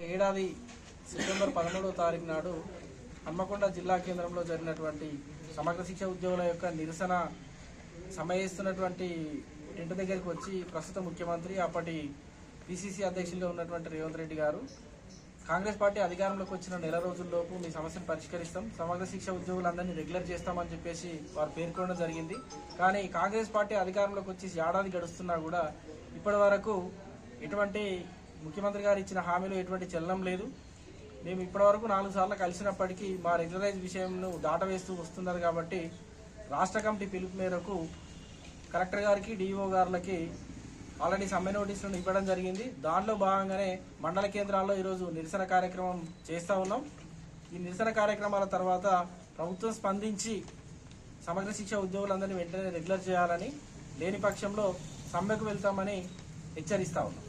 ఏడాది సెప్టెంబర్ 13వ తారీఖు నాడు హన్మకొండ జిల్లా కేంద్రంలో జరిగినటువంటి సమగ్ర శిక్ష ఉద్యోగుల యొక్క నిరసన సమయిస్తున్నటువంటి ఇంటి దగ్గరికి వచ్చి ప్రస్తుత ముఖ్యమంత్రి అప్పటి పిసిసి అధ్యక్షులుగా ఉన్నటువంటి రేవంత్ రెడ్డి గారు కాంగ్రెస్ పార్టీ అధికారంలోకి వచ్చిన నెల రోజుల్లోపు మీ సమస్యను పరిష్కరిస్తాం, సమగ్ర శిక్ష ఉద్యోగులందరినీ రెగ్యులర్ చేస్తామని చెప్పేసి వారు పేర్కొనడం జరిగింది. కానీ కాంగ్రెస్ పార్టీ అధికారంలోకి వచ్చి ఏడాది గడుస్తున్నా కూడా ఇప్పటి వరకు ఎటువంటి ముఖ్యమంత్రి గారు ఇచ్చిన హామీలు ఎటువంటి చలనం లేదు. మేము ఇప్పటివరకు 4 సార్లు కలిసినప్పటికీ మా రెగ్యులరైజ్ విషయంను దాటవేస్తూ వస్తున్నారు. కాబట్టి రాష్ట్ర కమిటీ పిలుపు మేరకు కలెక్టర్ గారికి, డిఈఓ గారులకి ఆల్రెడీ సమ్మె నోటీసులను ఇవ్వడం జరిగింది. దానిలో భాగంగానే మండల కేంద్రాల్లో ఈరోజు నిరసన కార్యక్రమం చేస్తూ ఉన్నాం. ఈ నిరసన కార్యక్రమాల తర్వాత ప్రభుత్వం స్పందించి సమగ్ర శిక్ష ఉద్యోగులందరినీ వెంటనే రెగ్యులర్ చేయాలని, లేని పక్షంలో సమ్మెకు వెళ్తామని హెచ్చరిస్తా ఉన్నాం.